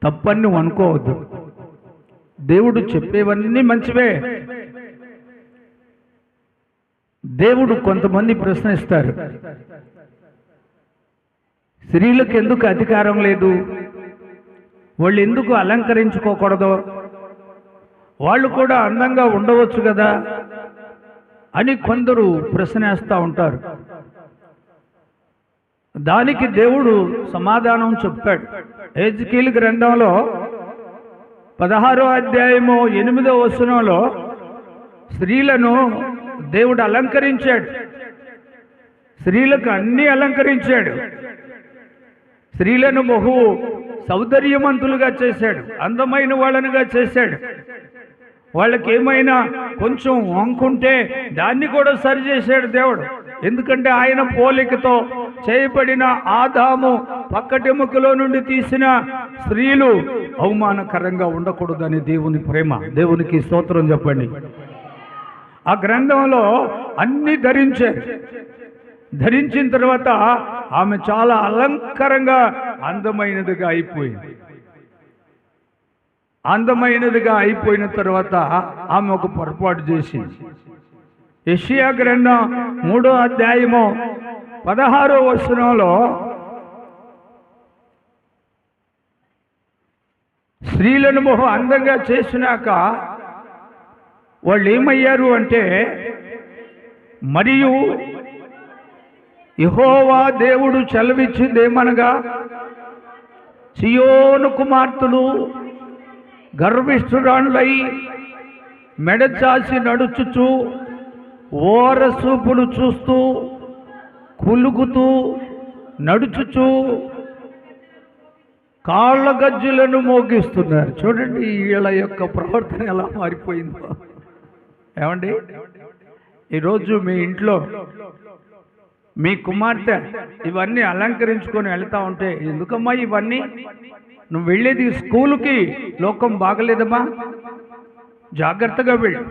తప్పని నువ్వు అనుకోవద్దు. దేవుడు చెప్పేవన్నీ మంచివే. దేవుడు కొంతమంది ప్రశ్నిస్తారు, స్త్రీలకు ఎందుకు అధికారం లేదు, వాళ్ళు ఎందుకు అలంకరించుకోకూడదు, వాళ్ళు కూడా అందంగా ఉండవచ్చు కదా అని కొందరు ప్రశ్నిస్తూ ఉంటారు. దానికి దేవుడు సమాధానం చెప్తాడు. హెజ్కేలు గ్రంథంలో 16వ అధ్యాయము 8వ వచనంలో స్త్రీలను దేవుడు అలంకరించాడు, స్త్రీలకు అన్నీ అలంకరించాడు. స్త్రీలను బహు సౌందర్యవంతులుగా చేశాడు, అందమైన వాళ్ళనుగా చేశాడు. వాళ్ళకి ఏమైనా కొంచెం వంకుంటే దాన్ని కూడా సరిచేశాడు దేవుడు. ఎందుకంటే ఆయన పోలికతో చేయబడిన ఆదాము పక్కటెముకలో నుండి తీసిన స్త్రీలు అవమానకరంగా ఉండకూడదని దేవుని ప్రేమ. దేవునికి స్తోత్రం చెప్పండి. ఆ గ్రంథంలో అన్ని ధరించారు. ధరించిన తర్వాత ఆమె చాలా అలంకారంగా అందమైనదిగా అయిపోయింది. అందమైనదిగా అయిపోయిన తర్వాత ఆమె ఒక పొరపాటు చేసింది. యెషయా గ్రంథం 3వ అధ్యాయము 16వ వచనంలో స్త్రీలను బహు అందంగా చేసినాక వాళ్ళు ఏమయ్యారు అంటే, మరియు యెహోవా దేవుడు సెలవిచ్చిందేమనగా, సియోను కుమార్తెలు గర్విష్ఠురాళ్ళై మెడచాసి నడుచుచు ఓరసూపులు చూస్తూ కులుగుతూ నడుచుచు కాళ్ళ గజ్జులను మోగిస్తున్నారు. చూడండి వీళ్ళ యొక్క ప్రవర్తన ఎలా మారిపోయిందో. ఏమండి, ఈరోజు మీ ఇంట్లో మీ కుమార్తె ఇవన్నీ అలంకరించుకొని వెళ్తా ఉంటే, ఎందుకమ్మా ఇవన్నీ, నువ్వు వెళ్ళేది స్కూలుకి, లోకం బాగలేదమ్మా, జాగ్రత్తగా వెళ్ళు,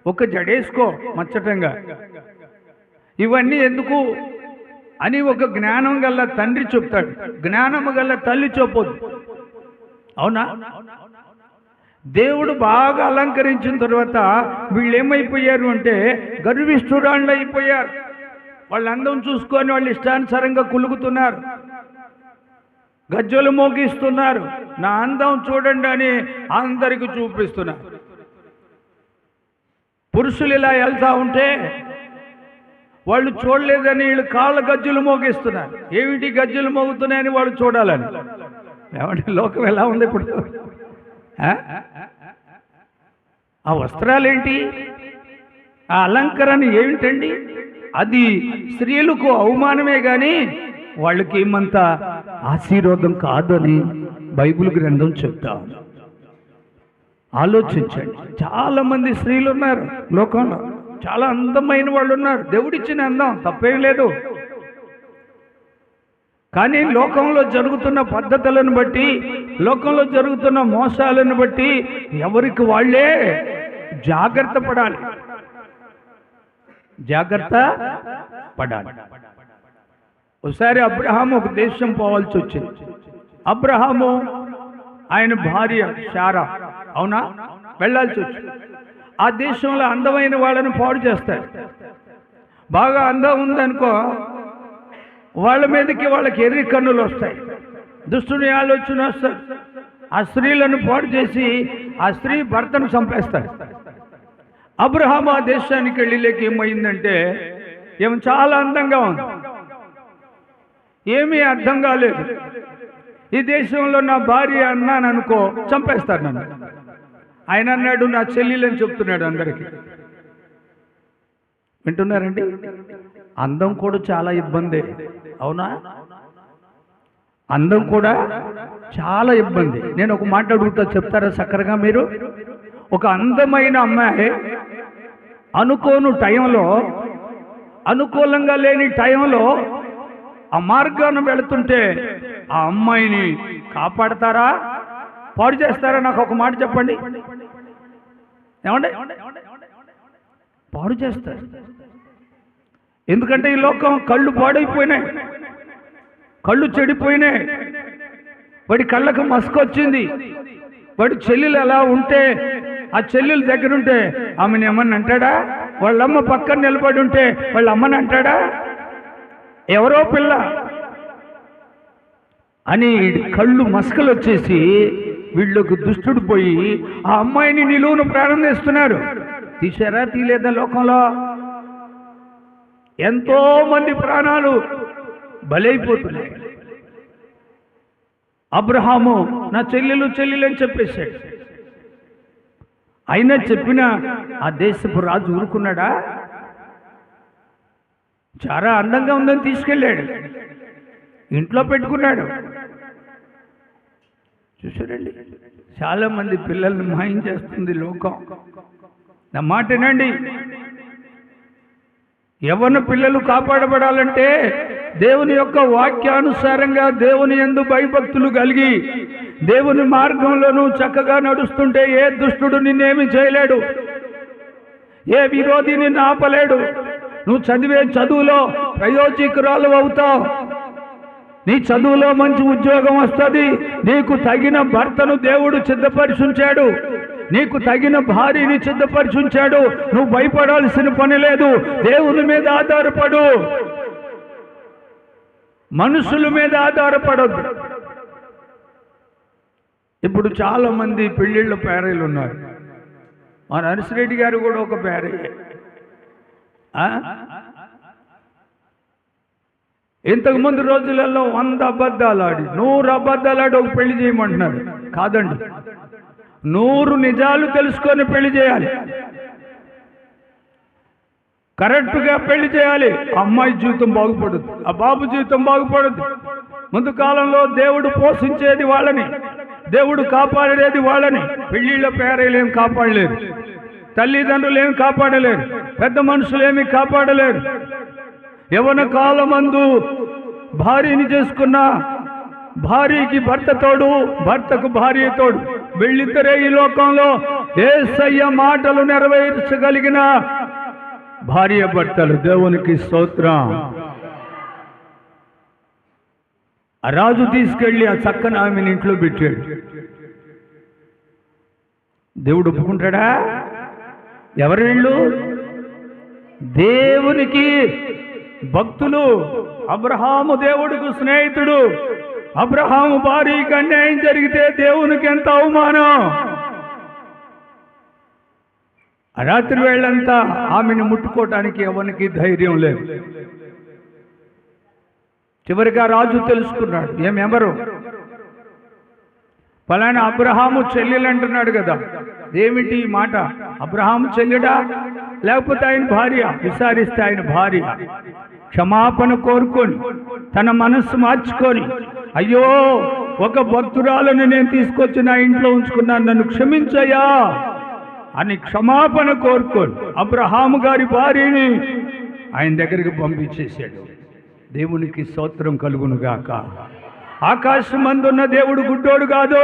ఒక జడేసుకో మచ్చటంగా, ఇవన్నీ ఎందుకు అని ఒక జ్ఞానం గల తండ్రి చెప్తాడు, జ్ఞానము గల తల్లి చెప్పొద్దు. అవునా? దేవుడు బాగా అలంకరించిన తర్వాత వీళ్ళు ఏమైపోయారు అంటే గర్విష్ఠురాళ్ళు అయిపోయారు. వాళ్ళ అందం చూసుకొని వాళ్ళు ఇష్టానుసారంగా కులుగుతున్నారు, గజ్జలు మోగిస్తున్నారు, నా అందం చూడండి అని అందరికి చూపిస్తున్నారు. పురుషులు ఇలా వెళ్తా ఉంటే వాళ్ళు చూడలేదని వీళ్ళు కాళ్ళ గజ్జలు మోగిస్తున్నారు. ఏమిటి గజ్జలు మోగుతున్నాయని వాళ్ళు చూడాలని. ఏమంటే లోకం ఎలా ఉంది ఇప్పుడు? ఆ వస్త్రాలేంటి, ఆ అలంకరణ ఏమిటండి? అది స్త్రీలకు అవమానమే కానీ వాళ్ళకి ఏమంత ఆశీర్వాదం కాదని బైబిల్ గ్రంథం చెప్తా. ఆలోచించండి, చాలా మంది స్త్రీలు ఉన్నారు లోకంలో, చాలా అందమైన వాళ్ళు ఉన్నారు. దేవుడిచ్చిన అందం తప్పేం లేదు. కానీ లోకంలో జరుగుతున్న పద్ధతులను బట్టి, లోకంలో జరుగుతున్న మోసాలను బట్టి ఎవరికి వాళ్ళే జాగ్రత్త పడాలి, జాగ్రత్త పడాలి. ఒకసారి అబ్రహాము ఒక దేశం పోవాల్సి వచ్చింది. అబ్రహాము ఆయన భార్య శారా, అవునా, వెళ్ళాల్సి వచ్చింది. ఆ దేశంలో అందమైన వాళ్ళని పాడు చేస్తారు. బాగా అందం ఉందనుకో, వాళ్ళ మీదకి వాళ్ళకి ఎర్రి కన్నులు వస్తాయి, దుష్టుని ఆలోచన వస్తాయి. ఆ స్త్రీలను పాడు చేసి ఆ స్త్రీ భర్తను చంపేస్తారు. అబ్రహాము ఆ దేశానికి వెళ్ళలేక ఏమైందంటే, ఏమి చాలా అందంగా ఉంది, ఏమీ అర్థం కాలేదు. ఈ దేశంలో నా భార్య అన్నాను అనుకో, చంపేస్తారు నన్ను. ఆయన అన్నాడు నా చెల్లెలని చెప్తున్నాడు అందరికీ. వింటున్నారండి? అందం కూడా చాలా ఇబ్బంది, అవునా? అందం కూడా చాలా ఇబ్బంది. నేను ఒక మాట అడుగుతా, చెప్తారా చక్కరగా మీరు? ఒక అందమైన అమ్మాయి అనుకోని టైంలో, అనుకూలంగా లేని టైంలో ఆ మార్గాన్ని వెళుతుంటే ఆ అమ్మాయిని కాపాడతారా, పాడు చేస్తారా? నాకు ఒక మాట చెప్పండి. ఏమండి? పాడు చేస్తారు. ఎందుకంటే ఈ లోకం కళ్ళు పాడైపోయినాయి, కళ్ళు చెడిపోయినాయి. వాడి కళ్ళకు మసకొచ్చింది. వాడి చెల్లెలు ఎలా ఉంటే, ఆ చెల్లెలు దగ్గర ఉంటే ఆమెను ఏమని అంటాడా? వాళ్ళమ్మ పక్కన నిలబడి ఉంటే వాళ్ళ అమ్మని అంటాడా? ఎవరో పిల్ల అని కళ్ళు మసకలు వచ్చేసి వీళ్ళకు దుష్టుడు పోయి ఆ అమ్మాయిని నిలువును ప్రారంభిస్తున్నారు. తీశారా తీలేదా? లోకంలో ఎంతో మంది ప్రాణాలు బలైపోతున్నాయి. అబ్రహాము నా చెల్లెలు అని చెప్పేశాడు. అయినా చెప్పిన ఆ దేశపు రాజు ఊరుకున్నాడా? చాలా అందంగా ఉందని తీసుకెళ్ళాడు, ఇంట్లో పెట్టుకున్నాడు. చూసారండి, చాలా మంది పిల్లల్ని మాయం చేస్తుంది లోకం. నా మాట వినండి. యవ్వన పిల్లలు కాపాడబడాలంటే దేవుని యొక్క వాక్యానుసారంగా దేవుని యందు భయభక్తులు కలిగి దేవుని మార్గంలోనూ చక్కగా నడుస్తుంటే ఏ దుష్టుడు నిన్నేమి చేయలేడు, ఏ విరోధి నిన్ను ఆపలేడు. నువ్వు చదివే చదువులో ప్రయోజకురాలు అవుతావు. నీ చదువులో మంచి ఉద్యోగం వస్తుంది. నీకు తగిన భర్తను దేవుడు సిద్ధపరిచుంచాడు, నీకు తగిన భార్యని సిద్ధపరిచుంచాడు. నువ్వు భయపడాల్సిన పని లేదు. దేవుని మీద ఆధారపడు, మనుషుల మీద ఆధారపడొద్దు. ఇప్పుడు చాలా మంది పెళ్ళిళ్ళ పేరైలు ఉన్నారు. మా నర్సిరెడ్డి గారు కూడా ఒక పేరే. ఇంతకుముందు రోజులలో 100 అబద్ధాలు ఆడి 100 అబద్ధాలు ఆడి ఒక పెళ్లి చేయమంటున్నారు. కాదండి, 100 నిజాలు తెలుసుకొని పెళ్లి చేయాలి, కరెక్ట్గా పెళ్లి చేయాలి. అమ్మాయి జీవితం బాగుపడదు, ఆ బాబు జీవితం బాగుపడదు. ముందు కాలంలో దేవుడు పోషించేది వాళ్ళని, దేవుడు కాపాడేది వాళ్ళని. పెళ్లిళ్ళ పేరైలేం కాపాడలేరు, తల్లిదండ్రులు ఏమి కాపాడలేరు, పెద్ద మనుషులు ఏమి కాపాడలేరు. యవ్వన కాలమందు భార్యని చేసుకున్న భార్యకి భర్త తోడు, భర్తకు భార్య తోడు. వీళ్ళిద్దరే ఈ లోకంలో యేసయ్య మాటలు నెరవేర్చగలిగిన భార్య భర్తలు. దేవునికి స్తోత్రం. ఆ రాజు తీసుకెళ్ళి ఆ చక్కని ఆమెను ఇంట్లో పెట్టాడు. దేవుడు ఒప్పుకుంటాడా? ఎవరు వీళ్ళు? దేవునికి భక్తులు. అబ్రహాము దేవుడికి స్నేహితుడు. అబ్రహాము భార్యకి అన్యాయం జరిగితే దేవునికి ఎంత అవమానం. రాత్రి వేళంతా ఆమెను ముట్టుకోవటానికి ఎవరికి ధైర్యం లేదు. చివరిగా రాజు తెలుసుకున్నాడు, ఎవరు ఫలానా అబ్రహాము చెల్లెలు అంటున్నాడు కదా, ఏమిటి ఈ మాట? అబ్రహాము చెల్లెడా లేకపోతే ఆయన భార్య? విచారిస్తే ఆయన భార్య. క్షమాపణ కోరుకొని తన మనస్సు మార్చుకొని, అయ్యో ఒక భక్తురాలను నేను తీసుకొచ్చి నా ఇంట్లో ఉంచుకున్నాను, నన్ను క్షమించయ్యా అని క్షమాపణ కోరుకొని అబ్రహాము గారి భార్యని ఆయన దగ్గరికి పంపించేశాడు. దేవునికి స్తోత్రం కలుగునుగాక. ఆకాశమందున్న దేవుడు గుడ్డోడు కాదు.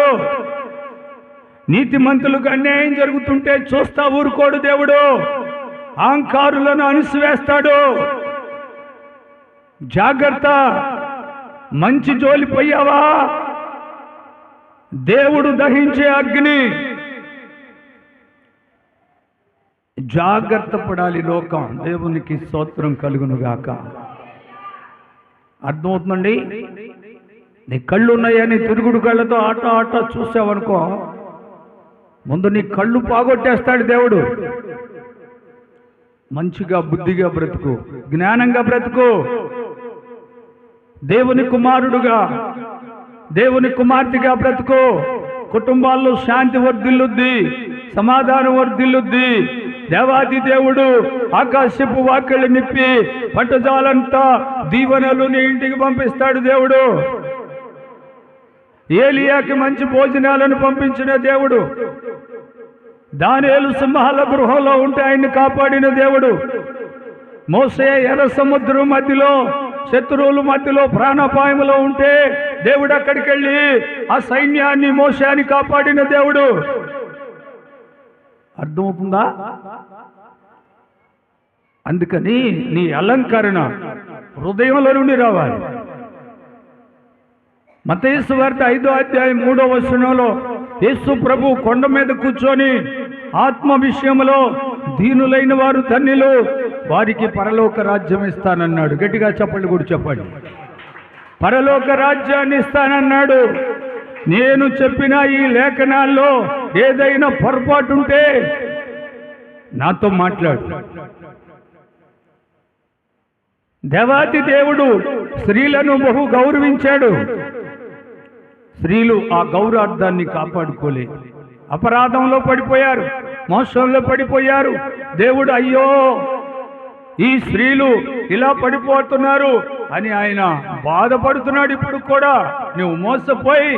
నీతిమంతులకు అన్యాయం జరుగుతుంటే చూస్తా ఊరుకోడు దేవుడు. అహంకారులను అణిసివేస్తాడు. జాగ్రత్త, మంచి జోలిపోయావా దేవుడు దహించే అగ్ని. జాగ్రత్త పడాలి లోకం. దేవునికి స్తోత్రం కలుగునుగాక. అర్థమవుతుందండి? నీ కళ్ళు ఉన్నాయని తిరుగుడు కళ్ళతో ఆట చూసావనుకో, ముందు నీ కళ్ళు పోగొట్టేస్తాడు దేవుడు. మంచిగా బుద్ధిగా బ్రతుకు, జ్ఞానంగా బ్రతుకు. దేవుని కుమారుడుగా, దేవుని కుమార్తెగా బ్రతుకు. కుటుంబాల్లో శాంతి వర్ధిల్లుద్ది, సమాధానం వర్ధిల్లుద్ది, దేవాది దేవుడు ఆకాశపు వాకిళ్ళు నిప్పి పట్టజాలంతా దీవెనలు నీ ఇంటికి పంపిస్తాడు దేవుడు. ఏలియాకి మంచి భోజనాలను పంపించిన దేవుడు, దానియేలు సింహాల గృహంలో ఉంటే ఆయన్ని కాపాడిన దేవుడు, మోసే ఎర్ర సముద్రం మధ్యలో శత్రువుల మధ్యలో ప్రాణాపాయంలో ఉంటే దేవుడు అక్కడికి వెళ్ళి ఆ సైన్యాన్ని మోసాన్ని కాపాడిన దేవుడు. అర్థమవుతుందా? అందుకని నీ అలంకరణ హృదయంలో నుండి రావాలి. మత్తయి సువార్త 5వ అధ్యాయం 3వ వచనంలో యేసు ప్రభు కొండ మీద కూర్చొని ఆత్మ విషయంలో దీనులైన వారు ధన్యులు, వారికి పరలోక రాజ్యం ఇస్తానన్నాడు. గట్టిగా చెప్పండి, కూడా చెప్పండి. పరలోక రాజ్యాన్ని ఇస్తానన్నాడు. నేను చెప్పిన ఈ లేఖనాల్లో ఏదైనా పొరపాటు ఉంటే నాతో మాట్లాడు. దేవాతి దేవుడు స్త్రీలను బహు గౌరవించాడు. స్త్రీలు ఆ గౌరవార్థాన్ని కాపాడుకోలేదు, అపరాధంలో పడిపోయారు, మోసంలో పడిపోయారు. దేవుడు అయ్యో ఈ స్త్రీలు ఇలా పడిపోతున్నారు అని ఆయన బాధపడుతున్నాడు. ఇప్పుడు కూడా నువ్వు మోసపోయి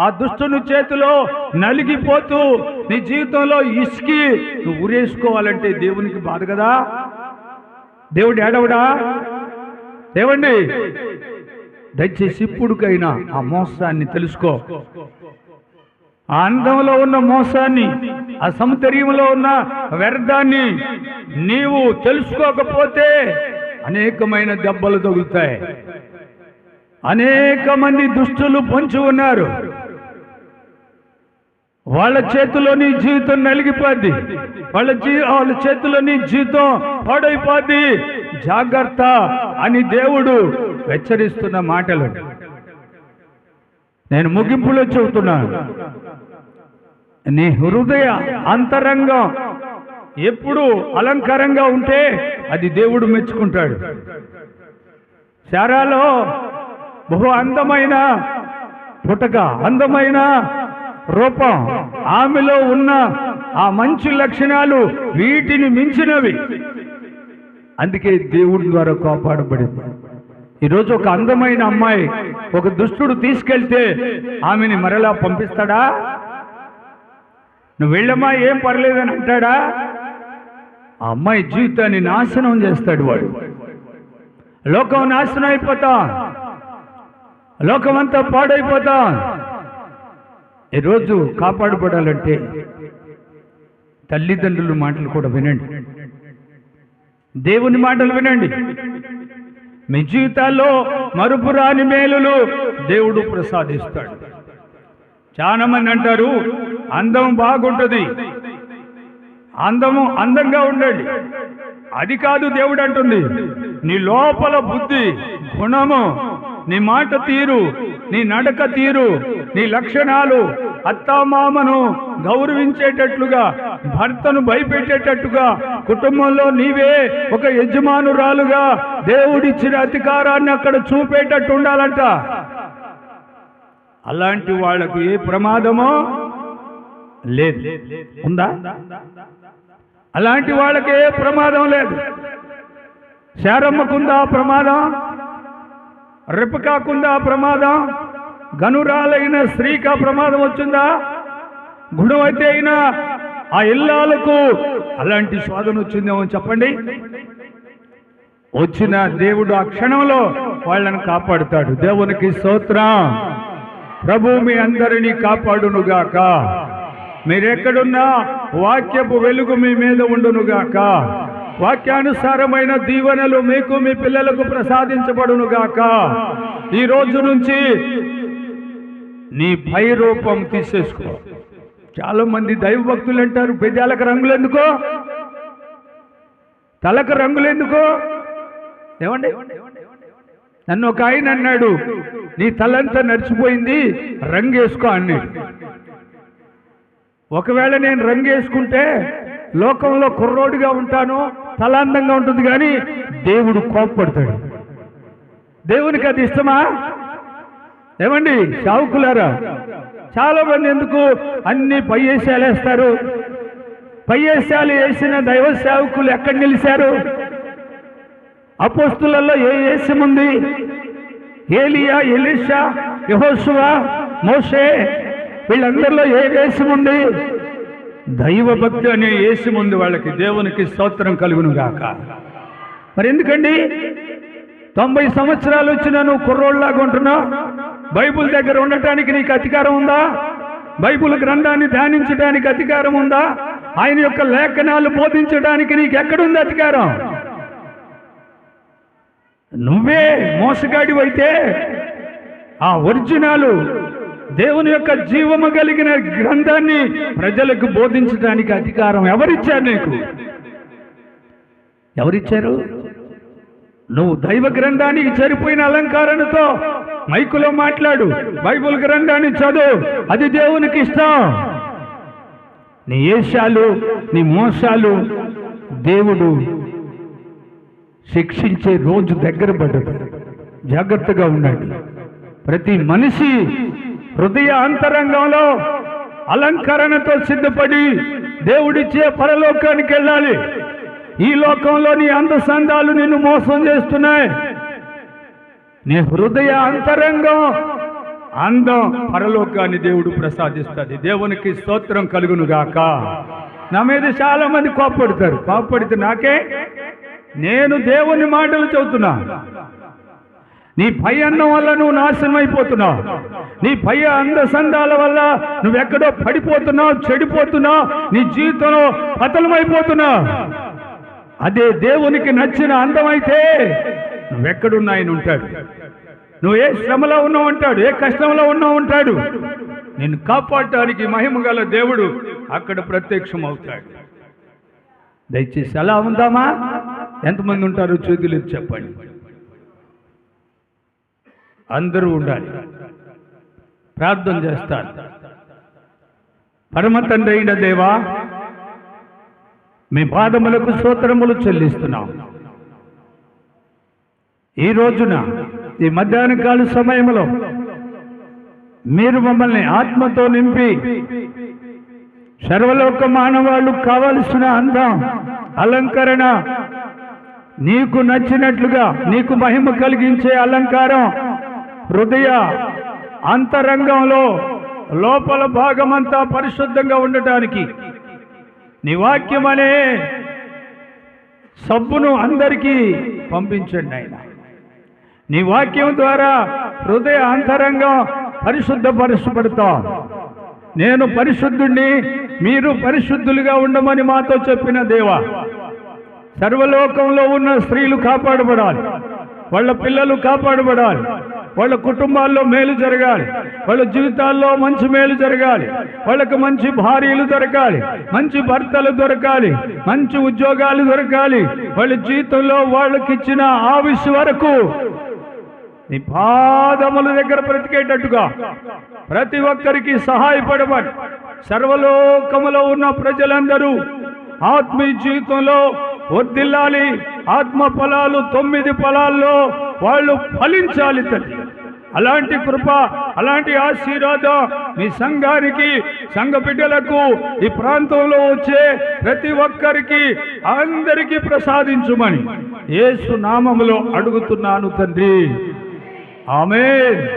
ఆ దుష్టుని చేతిలో నలిగిపోతూ నీ జీవితంలో ఇసుకి నువ్వు ఉరేసుకోవాలంటే దేవునికి బాధ కదా. దేవుడు ఏడవడా? ఏవండి, దయచేసి ఇప్పుడుకైనా ఆ మోసాన్ని తెలుసుకో. ఆ అందంలో ఉన్న మోసాన్ని, ఆ సౌందర్యంలో ఉన్న వ్యర్థాన్ని నీవు తెలుసుకోకపోతే అనేకమైన దెబ్బలు తగులుతాయి. అనేక మంది దుష్టులు పొంచి ఉన్నారు. వాళ్ళ చేతిలో నీ జీవితం నలిగిపోద్ది, వాళ్ళ చేతిలో నీ జీవితం పాడైపోద్ది. జాగ్రత్త అని దేవుడు హెచ్చరిస్తున్న మాటలు నేను ముగింపులో చెబుతున్నాను. నీ హృదయ అంతరంగం ఎప్పుడు అలంకారంగా ఉంటే అది దేవుడు మెచ్చుకుంటాడు. శారాలో బహు అందమైన పుటక, అందమైన రూపం, ఆమెలో ఉన్న ఆ మంచి లక్షణాలు వీటిని మించినవి. అందుకే దేవుడి ద్వారా కాపాడబడింది. ఈరోజు ఒక అందమైన అమ్మాయి ఒక దుష్టుడు తీసుకెళ్తే ఆమెని మరలా పంపిస్తాడా? నువ్వు వెళ్ళమ్మా ఏం పర్లేదని అంటాడా? ఆ అమ్మాయి జీవితాన్ని నాశనం చేస్తాడు వాడు. లోకం నాశనం అయిపోతా, లోకమంతా పాడైపోతా. ఈరోజు కాపాడబడాలంటే తల్లిదండ్రుల మాటలు కూడా వినండి, దేవుని మాటలు వినండి. మీ జీవితాల్లో మరుపురాని మేలులు దేవుడు ప్రసాదిస్తాడు. చాలా మంది అంటారు అందం బాగుంటుంది, అందంగా ఉండండి. అది కాదు దేవుడు అంటుంది. నీ లోపల బుద్ధి, గుణము, నీ మాట తీరు, నీ నడక తీరు, నీ లక్షణాలు అత్తామామను గౌరవించేటట్లుగా, భర్తను భయపెట్టేటట్టుగా, కుటుంబంలో నీవే ఒక యజమానురాలుగా దేవుడిచ్చిన అధికారాన్ని అక్కడ చూపేటట్టు ఉండాలంట. అలాంటి వాళ్లకు ఏ ప్రమాదమో లేదు. ఉందా? అలాంటి వాళ్ళకి ఏ ప్రమాదం లేదు. శారమ్మకుందా ప్రమాదం? రెపకాకుందా ప్రమాదం? గనురాలైన స్త్రీకి ప్రమాదం వచ్చిందా? గుణవతి అయిన ఆ ఇల్లాలకు అలాంటి శోధన వచ్చిందేమో చెప్పండి. వచ్చిన దేవుడు ఆ క్షణంలో వాళ్ళని కాపాడుతాడు. దేవునికి స్తోత్రం. ప్రభు మీ అందరినీ కాపాడునుగాక. మీరెక్కడున్నా వాక్యపు వెలుగు మీ మీద ఉండునుగాక. వాక్యానుసారమైన దీవెనలు మీకు మీ పిల్లలకు ప్రసాదించబడునుగాక. ఈ రోజు నుంచి నీ పై రూపం తీసేసుకో. చాలా మంది దైవభక్తులు అంటారు పెదాలకు రంగులు ఎందుకో, తలకు రంగులు ఎందుకో. ఏమండి, నన్ను ఒక ఆయన అన్నాడు, నీ తలంతా నడిచిపోయింది రంగేసుకో అన్నాడు. ఒకవేళ నేను రంగేసుకుంటే లోకంలో కుర్రోడిగా ఉంటాను, తల అందంగా ఉంటుంది, కానీ దేవుడు కోపపడతాడు. దేవునికి అది ఇష్టమా? ఏమండి షావుకులారా, చాలా మంది ఎందుకు అన్ని పై వేసేస్తారు, పయ్యేశాలు వేసిన దైవ సేవకులు ఎక్కడ నిలిచారు? అపోస్తులలో ఏ యేసు ఉంది? ఏలియా, ఎలీషా, యెహోషువ, మోషే, వీళ్ళందరిలో ఏ యేసు ఉంది? దైవభక్తి అనే యేసు ఉంది వాళ్ళకి. దేవునికి స్తోత్రం కలుగును గాక. మరి ఎందుకండి 90 సంవత్సరాలు వచ్చినా నువ్వు కుర్రోళ్ళలాగా ఉంటున్నావు? బైబుల్ దగ్గర ఉండటానికి నీకు అధికారం ఉందా? బైబుల్ గ్రంథాన్ని ధ్యానించడానికి అధికారం ఉందా? ఆయన యొక్క లేఖనాలు బోధించడానికి నీకు ఎక్కడుంది అధికారం? నువ్వే మోసగాడివైతే ఆ ఒరిజినల్ దేవుని యొక్క జీవము కలిగిన గ్రంథాన్ని ప్రజలకు బోధించడానికి అధికారం ఎవరిచ్చారు నీకు? ఎవరిచ్చారు? నువ్వు దైవ గ్రంథానికి సరిపోయిన అలంకారణతో మైకులో మాట్లాడు, బైబుల్ గ్రంథాన్ని చదువు, అది దేవునికి ఇష్టం. నీ ఏషాలు, నీ మోసాలు దేవుడు శిక్షించే రోజు దగ్గర పడ్డది. జాగ్రత్తగా ఉండండి. ప్రతి మనిషి హృదయ అంతరంగంలో అలంకరణతో సిద్ధపడి దేవుడిచ్చే పరలోకానికి వెళ్ళాలి. ఈ లోకంలో నీ అందసందాలు నిన్ను మోసం చేస్తున్నాయి. నీ హృదయ అంతరంగం అందం పరలోకాన్ని దేవుడు ప్రసాదిస్తుంది. దేవునికి స్తోత్రం కలుగును గాక. నా మీద చాలా మంది కోప్పడతారు. కోప్పడితే నాకే, నేను దేవుని మాటలు చెబుతున్నా. నీ పై అన్నం వల్ల నువ్వు నాశనం అయిపోతున్నావు. నీ పై అందసందాల వల్ల నువ్వెక్కడో పడిపోతున్నావు, చెడిపోతున్నావు, నీ జీవితంలో పతనమైపోతున్నావు. అదే దేవునికి నచ్చిన అందమైతే నువ్వెక్కడున్నా ఆయన ఉంటాడు. నువ్వు ఏ శ్రమలో ఉన్నావు ఉంటాడు, ఏ కష్టంలో ఉన్నావు ఉంటాడు. నిన్ను కాపాడటానికి మహిమ గల దేవుడు అక్కడ ప్రత్యక్షం అవుతాడు. దయచేసి అలా ఉందామా? ఎంతమంది ఉంటారు? చేతులు ఎత్తి చెప్పండి. అందరూ ఉండాలి. ప్రార్థన చేస్తారు. పరమ తండ్రి అయిన దేవా, మీ పాదములకు స్తోత్రములు చెల్లిస్తున్నాం. ఈ రోజున ఈ మధ్యాహ్న కాల సమయంలో మీరు మమ్మల్ని ఆత్మతో నింపి సర్వలోక మానవాళ్ళు కావలసిన అందం, అలంకరణ, నీకు నచ్చినట్లుగా నీకు మహిమ కలిగించే అలంకారం హృదయ అంతరంగంలో లోపల భాగమంతా పరిశుద్ధంగా ఉండటానికి నీ వాక్యం అనే సబ్బును అందరికీ పంపించండి ఆయన. నీ వాక్యం ద్వారా హృదయ అంతరంగం పరిశుద్ధపరచబడతాం. నేను పరిశుద్ధుణ్ణి, మీరు పరిశుద్ధులుగా ఉండమని మాతో చెప్పిన దేవా, సర్వలోకంలో ఉన్న స్త్రీలు కాపాడబడాలి, వాళ్ళ పిల్లలు కాపాడబడాలి, వాళ్ళ కుటుంబాల్లో మేలు జరగాలి, వాళ్ళ జీవితాల్లో మంచి మేలు జరగాలి, వాళ్ళకు మంచి భార్యలు దొరకాలి, మంచి భర్తలు దొరకాలి, మంచి ఉద్యోగాలు దొరకాలి. వాళ్ళ జీవితంలో వాళ్ళకి ఇచ్చిన ఆయుష్ వరకు నీ పాదముల దగ్గర బ్రతికేటట్టుగా ప్రతి ఒక్కరికి సహాయపడమని, సర్వలోకములో ఉన్న ప్రజలందరూ ఆత్మీయ జీవితంలో వర్ధిల్లాలి. ఆత్మ ఫలాలు 9 ఫలాల్లో వాళ్ళు ఫలించాలి తండ్రి. అలాంటి కృప, అలాంటి ఆశీర్వాదం మీ సంఘానికి, సంఘ బిడ్డలకు, ఈ ప్రాంతంలో వచ్చే ప్రతి ఒక్కరికి అందరికీ ప్రసాదించుమని యేసు నామములో అడుగుతున్నాను తండ్రి. ఆమేన్.